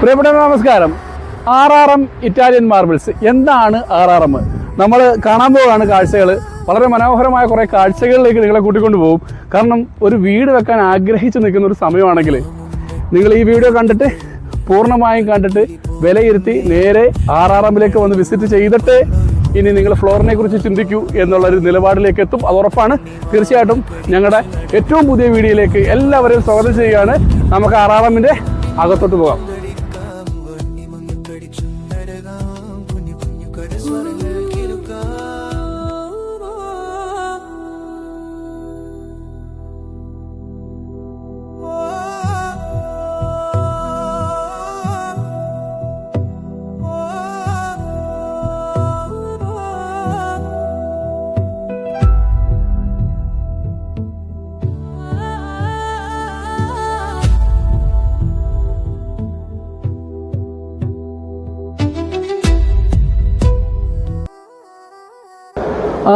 പ്രിയപ്പെട്ട നമസ്കാരം. RRM Italian marbles. എന്താണ് RRM? നമ്മൾ കാണാൻ പോവുകയാണ് കാഴ്ചകൾ. വളരെ മനോഹരമായ കുറേ കാഴ്ചകളിലേക്ക് നിങ്ങളെ കൂട്ടിക്കൊണ്ടു പോകും. കാരണം ഒരു വീട് വെക്കാൻ ആഗ്രഹിച്ച് നിൽക്കുന്ന ഒരു സമയമാണെങ്കിൽ നിങ്ങൾ ഈ വീഡിയോ കണ്ടിട്ട് പൂർണ്ണമായും കണ്ടിട്ട് വിലയിരുത്തി നേരെ RRMലേക്ക് വന്ന് വിസിറ്റ് ചെയ്തിട്ട് ഇനി നിങ്ങൾ ഫ്ലോറിനെ കുറിച്ച് ചിന്തിക്കൂ എന്നുള്ളൊരു നിലപാടിലേക്ക് എത്തും. അത് ഉറപ്പാണ്. തീർച്ചയായിട്ടും ഞങ്ങളുടെ ഏറ്റവും പുതിയ വീഡിയോയിലേക്ക് എല്ലാവരെയും സ്വാഗതം ചെയ്യുകയാണ്. നമുക്ക് RRMൻ്റെ അകത്തോട്ട് പോകാം.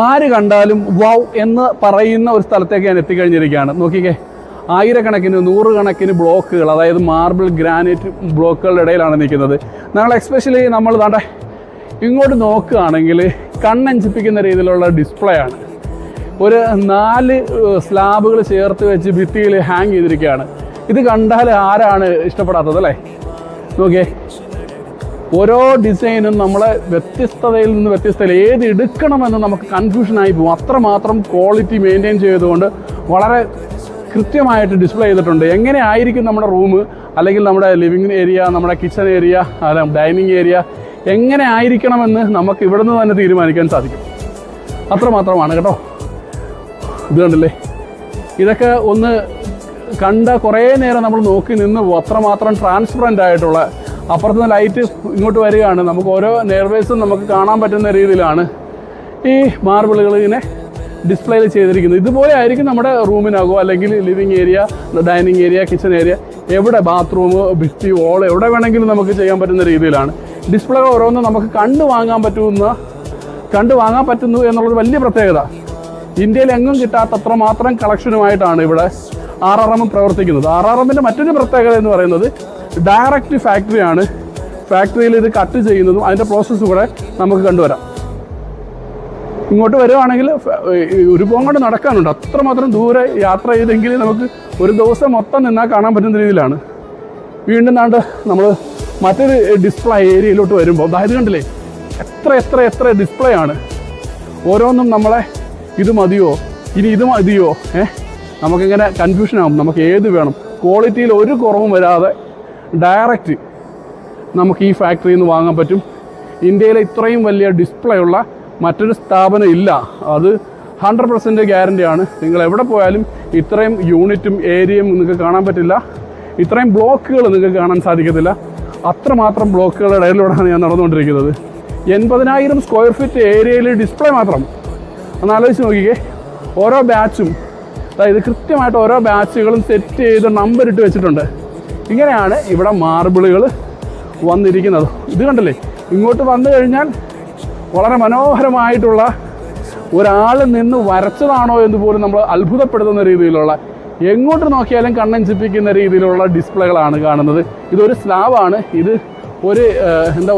ആര് കണ്ടാലും വൗ എന്ന് പറയുന്ന ഒരു സ്ഥലത്തേക്ക് ഞാൻ എത്തിക്കഴിഞ്ഞിരിക്കുകയാണ്. നോക്കിക്കേ, ആയിരക്കണക്കിന് നൂറുകണക്കിന് ബ്ലോക്കുകൾ, അതായത് മാർബിൾ ഗ്രാനൈറ്റ് ബ്ലോക്കുകളുടെ ഇടയിലാണ് നിൽക്കുന്നത്. എസ്പെഷ്യലി നമ്മൾ ദാണ്ടെ ഇങ്ങോട്ട് നോക്കുകയാണെങ്കിൽ കണ്ണഞ്ചിപ്പിക്കുന്ന രീതിയിലുള്ള ഡിസ്പ്ലേ ആണ്. ഒരു 4 സ്ലാബുകൾ ചേർത്ത് വെച്ച് ഭിത്തിയിൽ ഹാങ് ചെയ്തിരിക്കുകയാണ്. ഇത് കണ്ടാൽ ആരാണ് ഇഷ്ടപ്പെടാത്തത് അല്ലേ? നോക്കിയേ, ഓരോ ഡിസൈനും നമ്മളെ വ്യത്യസ്തതയിൽ നിന്ന് വ്യത്യസ്തതയിൽ ഏത് എടുക്കണമെന്ന് നമുക്ക് കൺഫ്യൂഷനായി പോകും. അത്രമാത്രം ക്വാളിറ്റി മെയിൻറ്റെയിൻ ചെയ്തുകൊണ്ട് വളരെ കൃത്യമായിട്ട് ഡിസ്പ്ലേ ചെയ്തിട്ടുണ്ട്. എങ്ങനെ ആയിരിക്കും നമ്മുടെ റൂം, അല്ലെങ്കിൽ നമ്മുടെ ലിവിങ് ഏരിയ, നമ്മുടെ കിച്ചൺ ഏരിയ, ഡൈനിങ് ഏരിയ എങ്ങനെ ആയിരിക്കണമെന്ന് നമുക്ക് ഇവിടെ നിന്ന് തന്നെ തീരുമാനിക്കാൻ സാധിക്കും. അത്രമാത്രമാണ് കേട്ടോ. ഇത് കണ്ടില്ലേ, ഇതൊക്കെ ഒന്ന് കണ്ട കുറേ നേരം നമ്മൾ നോക്കി നിന്ന് അത്രമാത്രം ട്രാൻസ്പെറൻ്റ് ആയിട്ടുള്ള, അപ്പുറത്തുനിന്ന് ലൈറ്റ് ഇങ്ങോട്ട് വരികയാണ്. നമുക്ക് ഓരോ നെയർവേസും നമുക്ക് കാണാൻ പറ്റുന്ന രീതിയിലാണ് ഈ മാർബിളുകൾ ഇങ്ങനെ ഡിസ്പ്ലേയിൽ ചെയ്തിരിക്കുന്നത്. ഇതുപോലെ ആയിരിക്കും നമ്മുടെ റൂമിനാകോ അല്ലെങ്കിൽ living area, dining area, kitchen area, എവിടെ ബാത്റൂം, ഭിത്തി, വോൾ എവിടെ വേണമെങ്കിലും നമുക്ക് ചെയ്യാൻ പറ്റുന്ന രീതിയിലാണ് ഡിസ്പ്ലേ. ഓരോന്നും നമുക്ക് കണ്ടു വാങ്ങാൻ പറ്റുന്നു എന്നുള്ളത് വലിയ പ്രത്യേകത. ഇന്ത്യയിൽ എങ്ങും കിട്ടാത്തത്ര മാത്രം കളക്ഷനുമായിട്ടാണ് ഇവിടെ RRM പ്രവർത്തിക്കുന്നത്. RRMൻ്റെ മറ്റൊരു പ്രത്യേകത എന്ന് പറയുന്നത് ഡയറക്റ്റ് ഫാക്ടറിയാണ്. ഫാക്ടറിയിൽ ഇത് കട്ട് ചെയ്യുന്നതും അതിൻ്റെ പ്രോസസ്സ് കൂടെ നമുക്ക് കണ്ടുവരാം. ഇങ്ങോട്ട് വരുവാണെങ്കിൽ ഒരു പോങ്ങോട്ട് നടക്കാനുണ്ട്. അത്രമാത്രം ദൂരെ യാത്ര ചെയ്തെങ്കിൽ നമുക്ക് ഒരു ദിവസം മൊത്തം നിന്നാൽ കാണാൻ പറ്റുന്ന രീതിയിലാണ്. വീണ്ടും നാണ്ട് നമ്മൾ മറ്റൊരു ഡിസ്പ്ലേ ഏരിയയിലോട്ട് വരുമ്പോൾ അതായത് കണ്ടില്ലേ, എത്ര ഡിസ്പ്ലേ ആണ്. ഓരോന്നും നമ്മളെ ഇത് മതിയോ, ഇനി ഇത് മതിയോ, നമുക്കിങ്ങനെ കൺഫ്യൂഷനാകും. നമുക്ക് ഏത് വേണം, ക്വാളിറ്റിയിൽ ഒരു കുറവും വരാതെ ഡയറക്റ്റ് നമുക്ക് ഈ ഫാക്ടറിയിൽ നിന്ന് വാങ്ങാൻ പറ്റും. ഇന്ത്യയിലെ ഇത്രയും വലിയ ഡിസ്പ്ലേ ഉള്ള മറ്റൊരു സ്ഥാപനം ഇല്ല. അത് 100% ഗ്യാരണ്ടിയാണ്. നിങ്ങൾ എവിടെ പോയാലും ഇത്രയും യൂണിറ്റും ഏരിയയും നിങ്ങൾക്ക് കാണാൻ പറ്റില്ല. ഇത്രയും ബ്ലോക്കുകൾ നിങ്ങൾക്ക് കാണാൻ സാധിക്കത്തില്ല. അത്രമാത്രം ബ്ലോക്കുകളുടെ ഇടയിലൂടെയാണ് ഞാൻ നടന്നുകൊണ്ടിരിക്കുന്നത്. 80,000 സ്ക്വയർ ഫീറ്റ് ഏരിയയിൽ ഡിസ്പ്ലേ മാത്രം. ഒന്നാലോചിച്ച് നോക്കിക്കേ. ഓരോ ബാച്ചും, അതായത് കൃത്യമായിട്ട് ഓരോ ബാച്ചുകളും സെറ്റ് ചെയ്ത് നമ്പർ ഇട്ട് വെച്ചിട്ടുണ്ട്. ഇങ്ങനെയാണ് ഇവിടെ മാർബിളുകൾ വന്നിരിക്കുന്നത്. ഇത് കണ്ടില്ലേ, ഇങ്ങോട്ട് വന്നു കഴിഞ്ഞാൽ വളരെ മനോഹരമായിട്ടുള്ള, ഒരാൾ നിന്ന് വരച്ചതാണോ എന്ന് പോലും നമ്മൾ അത്ഭുതപ്പെടുത്തുന്ന രീതിയിലുള്ള, എങ്ങോട്ട് നോക്കിയാലും കണ്ണഞ്ചിപ്പിക്കുന്ന രീതിയിലുള്ള ഡിസ്പ്ലേകളാണ് കാണുന്നത്. ഇതൊരു സ്ലാബാണ്. ഇത്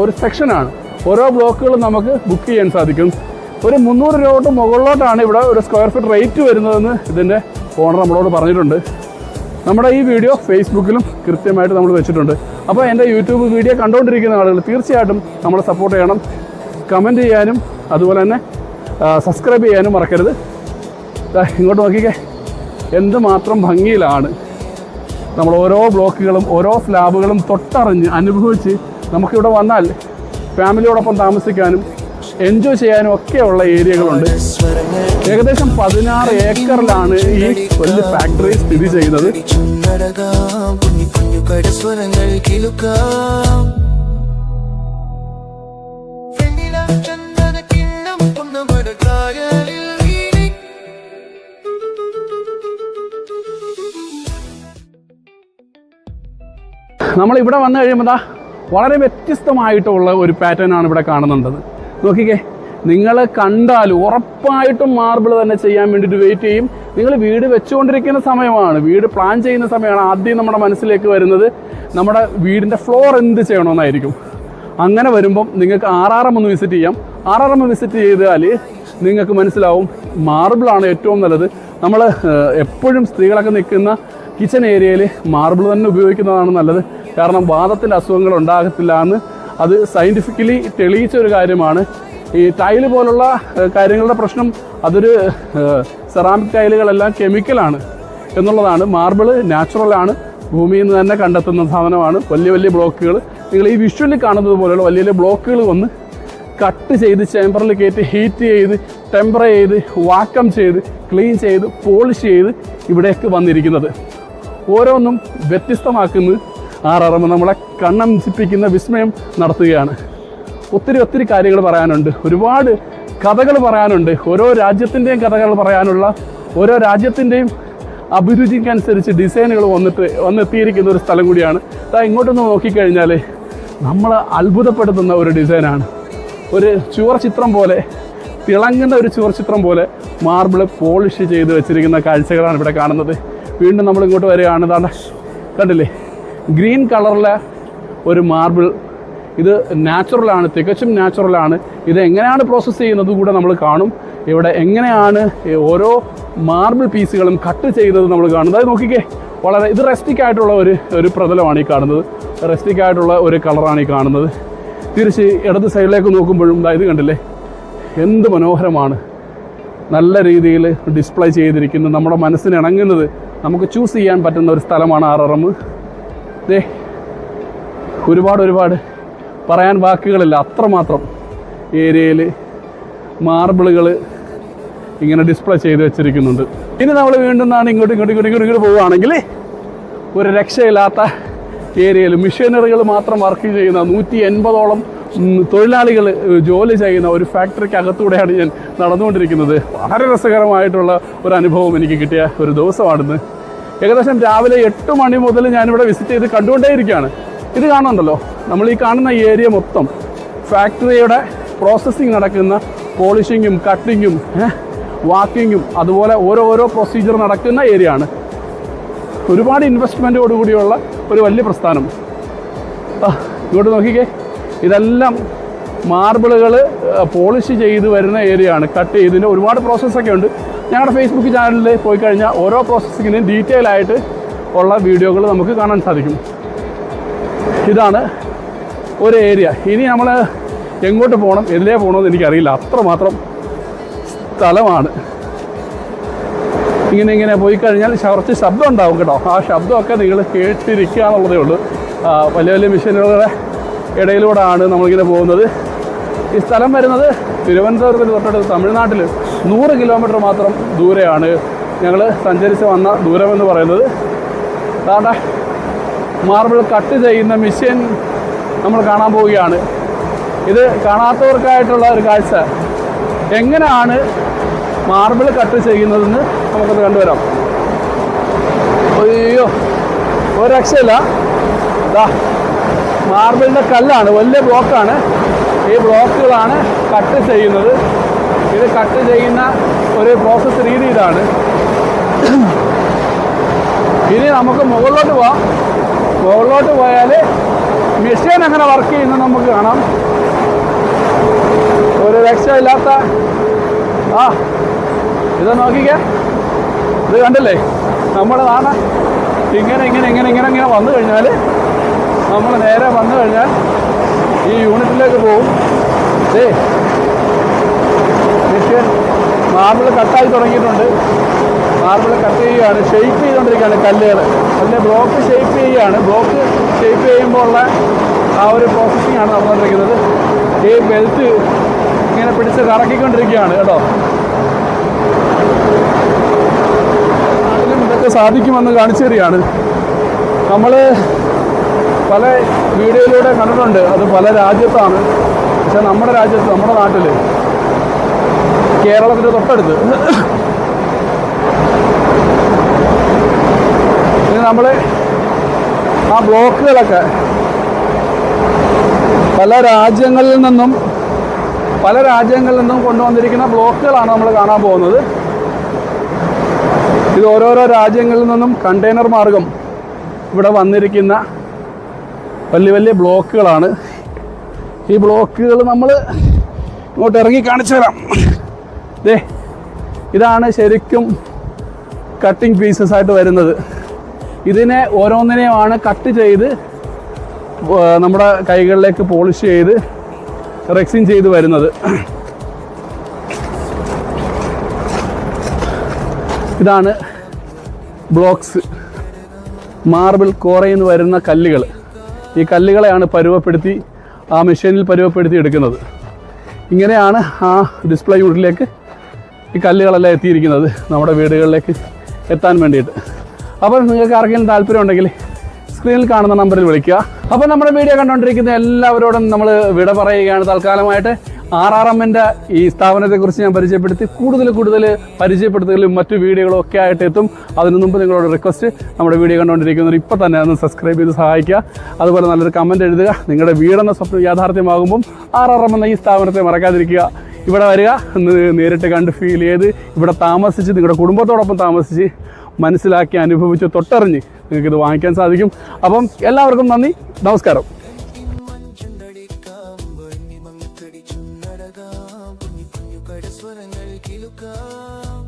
ഒരു സെക്ഷനാണ്. ഓരോ ബ്ലോക്കുകളും നമുക്ക് ബുക്ക് ചെയ്യാൻ സാധിക്കും. ഒരു 300 രൂപ തൊട്ട് മുകളിലോട്ടാണ് ഇവിടെ ഒരു സ്ക്വയർ ഫീറ്റ് റേറ്റ് വരുന്നതെന്ന് ഇതിൻ്റെ ഓണർ നമ്മളോട് പറഞ്ഞിട്ടുണ്ട്. നമ്മുടെ ഈ വീഡിയോ ഫേസ്ബുക്കിലും കൃത്യമായിട്ട് നമ്മൾ വെച്ചിട്ടുണ്ട്. അപ്പോൾ എൻ്റെ യൂട്യൂബ് വീഡിയോ കണ്ടുകൊണ്ടിരിക്കുന്ന ആളുകൾ തീർച്ചയായിട്ടും നമ്മളെ സപ്പോർട്ട് ചെയ്യണം. കമൻറ്റ് ചെയ്യാനും അതുപോലെ തന്നെ സബ്സ്ക്രൈബ് ചെയ്യാനും മറക്കരുത്. ഇങ്ങോട്ട് നോക്കിക്കേ, എന്തുമാത്രം ഭംഗിയിലാണ് നമ്മൾ ഓരോ ബ്ലോക്കുകളും ഓരോ സ്ലാബുകളും തൊട്ടറിഞ്ഞ് അനുഭവിച്ച് നമുക്കിവിടെ വന്നാൽ ഫാമിലിയോടൊപ്പം താമസിക്കാനും എൻജോയ് ചെയ്യാനും ഒക്കെയുള്ള ഏരിയകളുണ്ട്. ഏകദേശം 16 ഏക്കറിലാണ് ഈ വലിയ ഫാക്ടറി സ്ഥിതി ചെയ്യുന്നത്. നമ്മളിവിടെ വന്നു കഴിയുമ്പോൾ വളരെ വ്യത്യസ്തമായിട്ടുള്ള ഒരു പാറ്റേൺ ആണ് ഇവിടെ കാണുന്നുണ്ടത്. നോക്കിക്കേ, നിങ്ങൾ കണ്ടാൽ ഉറപ്പായിട്ടും മാർബിൾ തന്നെ ചെയ്യാൻ വേണ്ടിയിട്ട് വെയിറ്റ് ചെയ്യും. നിങ്ങൾ വീട് വെച്ചുകൊണ്ടിരിക്കുന്ന സമയമാണ്, വീട് പ്ലാൻ ചെയ്യുന്ന സമയമാണ് ആദ്യം നമ്മുടെ മനസ്സിലേക്ക് വരുന്നത് നമ്മുടെ വീടിൻ്റെ ഫ്ലോർ എന്ത് ചെയ്യണമെന്നായിരിക്കും. അങ്ങനെ വരുമ്പം നിങ്ങൾക്ക് RRM ഒന്ന് വിസിറ്റ് ചെയ്യാം. RRM വിസിറ്റ് ചെയ്താൽ നിങ്ങൾക്ക് മനസ്സിലാവും മാർബിളാണ് ഏറ്റവും നല്ലത്. നമ്മൾ എപ്പോഴും സ്ത്രീകളൊക്കെ നിൽക്കുന്ന കിച്ചൺ ഏരിയയിൽ മാർബിൾ തന്നെ ഉപയോഗിക്കുന്നതാണ് നല്ലത്. കാരണം വാദത്തിൻ്റെ അസുഖങ്ങൾ ഉണ്ടാകത്തില്ല എന്ന് അത് സയൻറ്റിഫിക്കലി തെളിയിച്ച ഒരു കാര്യമാണ്. ഈ ടൈല് പോലുള്ള കാര്യങ്ങളുടെ പ്രശ്നം അതൊരു സെറാമിക് ടൈലുകളെല്ലാം കെമിക്കലാണ് എന്നുള്ളതാണ്. മാർബിൾ നാച്ചുറലാണ്, ഭൂമിയിൽ നിന്ന് തന്നെ കണ്ടെത്തുന്ന സാധനമാണ്. വലിയ വലിയ ബ്ലോക്കുകൾ നിങ്ങൾ ഈ വിഷ്വലി കാണുന്നത് പോലെയുള്ള വലിയ വലിയ ബ്ലോക്കുകൾ വന്ന് കട്ട് ചെയ്ത് ചേമ്പറിൽ കയറ്റി ഹീറ്റ് ചെയ്ത് ടെമ്പർ ചെയ്ത് വാക്കം ചെയ്ത് ക്ലീൻ ചെയ്ത് പോളിഷ് ചെയ്ത് ഇവിടേക്ക് വന്നിരിക്കുന്നത്. ഓരോന്നും വ്യത്യസ്തമാക്കുന്ന RRM നമ്മളെ കണ്ണഞ്ചിപ്പിക്കുന്ന വിസ്മയം നടത്തുകയാണ്. ഒത്തിരി ഒത്തിരി കാര്യങ്ങൾ പറയാനുണ്ട്, ഒരുപാട് കഥകൾ പറയാനുണ്ട്. ഓരോ രാജ്യത്തിൻ്റെയും കഥകൾ പറയാനുള്ള, ഓരോ രാജ്യത്തിൻ്റെയും അഭിരുചിക്കനുസരിച്ച് ഡിസൈനുകൾ വന്നെത്തിയിരിക്കുന്ന ഒരു സ്ഥലം കൂടിയാണ്. ഇങ്ങോട്ടൊന്ന് നോക്കിക്കഴിഞ്ഞാൽ നമ്മൾ അത്ഭുതപ്പെടുത്തുന്ന ഒരു ഡിസൈനാണ്. ഒരു ചുവർ ചിത്രം പോലെ, തിളങ്ങുന്ന ഒരു ചുവർ ചിത്രം പോലെ മാർബിൾ പോളിഷ് ചെയ്ത് വെച്ചിരിക്കുന്ന കാഴ്ചകളാണ് ഇവിടെ കാണുന്നത്. വീണ്ടും നമ്മൾ ഇങ്ങോട്ട് വരികയാണ്. കണ്ടില്ലേ, ഗ്രീൻ കളറിലെ ഒരു മാർബിൾ. ഇത് നാച്ചുറലാണ്, തികച്ചും നാച്ചുറലാണ്. ഇത് എങ്ങനെയാണ് പ്രോസസ്സ് ചെയ്യുന്നത് കൂടെ നമ്മൾ കാണും. ഇവിടെ എങ്ങനെയാണ് ഓരോ മാർബിൾ പീസുകളും കട്ട് ചെയ്തത് നമ്മൾ കാണുന്നത്. അത് നോക്കിക്കേ, വളരെ ഇത് റെസ്റ്റിക് ആയിട്ടുള്ള ഒരു പ്രതലമാണ് ഈ കാണുന്നത്. റെസ്റ്റിക് ആയിട്ടുള്ള ഒരു കളറാണ് ഈ കാണുന്നത്. തിരിച്ച് ഇടത് സൈഡിലേക്ക് നോക്കുമ്പോഴും ഇത് കണ്ടില്ലേ, എന്ത് മനോഹരമാണ്. നല്ല രീതിയിൽ ഡിസ്പ്ലേ ചെയ്തിരിക്കുന്നത്, നമ്മുടെ മനസ്സിന് ഇണങ്ങുന്നത്, നമുക്ക് ചൂസ് ചെയ്യാൻ പറ്റുന്ന ഒരു സ്ഥലമാണ് RRM. ഒരുപാട് പറയാൻ വാക്കുകളില്ല, അത്രമാത്രം ഏരിയയിൽ മാർബിളുകൾ ഇങ്ങനെ ഡിസ്പ്ലേ ചെയ്ത് വെച്ചിരിക്കുന്നുണ്ട്. ഇനി നമ്മൾ വീണ്ടും ഇങ്ങോട്ട് പോവുകയാണെങ്കിൽ ഒരു രക്ഷയില്ലാത്ത ഏരിയയിൽ മെഷീനറികൾ മാത്രം വർക്ക് ചെയ്യുന്ന 180ഓളം തൊഴിലാളികൾ ജോലി ചെയ്യുന്ന ഒരു ഫാക്ടറിക്ക് അകത്തൂടെയാണ് ഞാൻ നടന്നുകൊണ്ടിരിക്കുന്നത്. വളരെ രസകരമായിട്ടുള്ള ഒരു അനുഭവം എനിക്ക് കിട്ടിയ ഒരു ദിവസമാണിന്ന്. ഏകദേശം രാവിലെ 8 മണി മുതൽ ഞാനിവിടെ വിസിറ്റ് ചെയ്ത് കണ്ടുകൊണ്ടേയിരിക്കുകയാണ്. ഇത് കാണുന്നുണ്ടല്ലോ, നമ്മൾ ഈ കാണുന്ന ഏരിയ മൊത്തം ഫാക്ടറിയുടെ പ്രോസസ്സിങ് നടക്കുന്ന, പോളിഷിങ്ങും കട്ടിങ്ങും വാക്കിങ്ങും അതുപോലെ ഓരോ പ്രൊസീജിയർ നടക്കുന്ന ഏരിയ ആണ്. ഒരുപാട് ഇൻവെസ്റ്റ്മെൻറ്റോടുകൂടിയുള്ള ഒരു വലിയ പ്രസ്ഥാനം. ഇങ്ങോട്ട് നോക്കിക്കേ, ഇതെല്ലാം മാർബിളുകൾ പോളിഷ് ചെയ്ത് വരുന്ന ഏരിയ ആണ്. കട്ട് ചെയ്തതിന് ഒരുപാട് പ്രോസസ്സൊക്കെ ഉണ്ട്. ഞങ്ങളുടെ ഫേസ്ബുക്ക് ചാനലിൽ പോയി കഴിഞ്ഞാൽ ഓരോ പ്രോസസ്സിങ്ങിനും ഡീറ്റെയിൽ ആയിട്ട് ഉള്ള വീഡിയോകൾ നമുക്ക് കാണാൻ സാധിക്കും. ഇതാണ് ഒരു ഏരിയ. ഇനി നമ്മൾ എങ്ങോട്ട് പോകണം, എതിലേ പോകണമെന്ന് എനിക്കറിയില്ല, അത്രമാത്രം സ്ഥലമാണ്. ഇങ്ങനെ പോയി കഴിഞ്ഞാൽ കുറച്ച് ശബ്ദം ഉണ്ടാവും കേട്ടോ. ആ ശബ്ദമൊക്കെ നിങ്ങൾ കേട്ടിരിക്കുക എന്നുള്ളതേ ഉള്ളൂ. വലിയ വലിയ മെഷീനുകളുടെ ഇടയിലൂടെയാണ് നമ്മളിങ്ങനെ പോകുന്നത്. ഈ സ്ഥലം വരുന്നത് തിരുവനന്തപുരത്തിന് തൊട്ടടുത്ത് തമിഴ്നാട്ടിൽ 100 കിലോമീറ്റർ മാത്രം ദൂരെയാണ് ഞങ്ങൾ സഞ്ചരിച്ച് വന്ന ദൂരമെന്ന് പറയുന്നത്. അതാണ്ട് മാർബിൾ കട്ട് ചെയ്യുന്ന മെഷീൻ നമ്മൾ കാണാൻ പോവുകയാണ്. ഇത് കാണാത്തവർക്കായിട്ടുള്ള ഒരു കാഴ്ച. എങ്ങനെയാണ് മാർബിൾ കട്ട് ചെയ്യുന്നതെന്ന് നമുക്കത് കണ്ടുവരാം. അയ്യോ, ഒരു രക്ഷയില്ല. മാർബിളിൻ്റെ കല്ലാണ്, വലിയ ബ്ലോക്കാണ്. ഈ ബ്ലോക്കുകളാണ് കട്ട് ചെയ്യുന്നത്. ഇത് കട്ട് ചെയ്യുന്ന ഒരു പ്രോസസ്സ് രീതി ഇതാണ്. ഇനി നമുക്ക് മുകളിലോട്ട് പോവാം. മുകളിലോട്ട് പോയാൽ മെഷീൻ എങ്ങനെ വർക്ക് ചെയ്യുന്നത് നമുക്ക് കാണാം. ഒരു രക്ഷയില്ലാത്ത ഇത് നോക്കിക്കേ, ഇത് കണ്ടില്ലേ, നമ്മുടെ നാട് ഇങ്ങനെ വന്നു കഴിഞ്ഞാൽ, നമ്മൾ നേരെ വന്നു കഴിഞ്ഞാൽ ഈ യൂണിറ്റിലേക്ക് പോകും. മെഷീൻ മാർബിൾ കട്ടായി തുടങ്ങിയിട്ടുണ്ട്. മാർബിൾ കട്ട് ചെയ്യുകയാണ്, ഷേപ്പ് ചെയ്തുകൊണ്ടിരിക്കുകയാണ് കല്ലുകൾ. അതിൻ്റെ ബ്ലോക്ക് ഷേപ്പ് ചെയ്യുകയാണ്. ബ്ലോക്ക് ഷേപ്പ് ചെയ്യുമ്പോൾ ഉള്ള ആ ഒരു പ്രോസസ്സിംഗ് ആണ് നടന്നുകൊണ്ടിരിക്കുന്നത്. ഈ ബെൽറ്റ് ഇങ്ങനെ പിടിച്ച് കറക്കിക്കൊണ്ടിരിക്കുകയാണ് കേട്ടോ. നാട്ടിലും ഇതൊക്കെ സാധിക്കുമെന്ന് കാണിച്ചു തരികയാണ്. നമ്മൾ പല വീഡിയോയിലൂടെ കണ്ടിട്ടുണ്ട്, അത് പല രാജ്യത്താണ്. പക്ഷെ നമ്മുടെ രാജ്യത്ത്, നമ്മുടെ നാട്ടിൽ, കേരളത്തിൻ്റെ തൊട്ടടുത്ത് ഇനി നമ്മൾ ആ ബ്ലോക്കുകളൊക്കെ പല രാജ്യങ്ങളിൽ നിന്നും കൊണ്ടുവന്നിരിക്കുന്ന ബ്ലോക്കുകളാണ് നമ്മൾ കാണാൻ പോകുന്നത്. ഇത് ഓരോരോ രാജ്യങ്ങളിൽ നിന്നും കണ്ടെയ്നർ മാർഗം ഇവിടെ വന്നിരിക്കുന്ന വലിയ വലിയ ബ്ലോക്കുകളാണ്. ഈ ബ്ലോക്കുകൾ നമ്മൾ ഇങ്ങോട്ട് ഇറങ്ങി കാണിച്ചു തരാം. ഇതാണ് ശരിക്കും കട്ടിങ് പീസസ് ആയിട്ട് വരുന്നത്. ഇതിനെ ഓരോന്നിനെയുമാണ് കട്ട് ചെയ്ത് നമ്മുടെ കൈകളിലേക്ക് പോളിഷ് ചെയ്ത് റെക്സിൻ ചെയ്ത് വരുന്നത്. ഇതാണ് ബ്ലോക്സ്, മാർബിൾ കോറയിൽ നിന്ന് വരുന്ന കല്ലുകൾ. ഈ കല്ലുകളെയാണ് പരുവപ്പെടുത്തി ആ മെഷീനിൽ പരുവപ്പെടുത്തി എടുക്കുന്നത്. ഇങ്ങനെയാണ് ആ ഡിസ്പ്ലേ യൂണിറ്റിലേക്ക് ഈ കല്ലുകളെല്ലാം എത്തിയിരിക്കുന്നത്, നമ്മുടെ വീടുകളിലേക്ക് എത്താൻ വേണ്ടിയിട്ട്. അപ്പോൾ നിങ്ങൾക്ക് ആർക്കെങ്കിലും താല്പര്യം ഉണ്ടെങ്കിൽ സ്ക്രീനിൽ കാണുന്ന നമ്പറിൽ വിളിക്കുക. അപ്പോൾ നമ്മുടെ വീഡിയോ കണ്ടുകൊണ്ടിരിക്കുന്ന എല്ലാവരോടും നമ്മൾ വിട പറയുകയാണ് തൽക്കാലമായിട്ട്. RRMൻ്റെ ഈ സ്ഥാപനത്തെക്കുറിച്ച് ഞാൻ പരിചയപ്പെടുത്തി. കൂടുതൽ പരിചയപ്പെടുത്തലും മറ്റു വീഡിയോകളും ഒക്കെ ആയിട്ട് എത്തും. അതിനു മുമ്പ് നിങ്ങളോട് റിക്വസ്റ്റ്, നമ്മുടെ വീഡിയോ കണ്ടുകൊണ്ടിരിക്കുന്നവർ ഇപ്പോൾ തന്നെ ഒന്ന് സബ്സ്ക്രൈബ് ചെയ്ത് സഹായിക്കുക. അതുപോലെ നല്ലൊരു കമൻറ്റ് എഴുതുക. നിങ്ങളുടെ വീടെന്ന സ്വപ്നം യാഥാർത്ഥ്യമാകുമ്പം RRM എന്ന ഈ സ്ഥാപനത്തെ മറക്കാതിരിക്കുക. ഇവിടെ വരിക, നേരിട്ട് കണ്ട് ഫീൽ ചെയ്ത് ഇവിടെ താമസിച്ച് നിങ്ങളുടെ കുടുംബത്തോടൊപ്പം താമസിച്ച് മനസ്സിലാക്കി അനുഭവിച്ച് തൊട്ടറിഞ്ഞ് നിങ്ങൾക്കിത് വാങ്ങിക്കാൻ സാധിക്കും. അപ്പം എല്ലാവർക്കും നന്ദി, നമസ്കാരം. സ്വരങ്ങൾ കിലുക്കാം.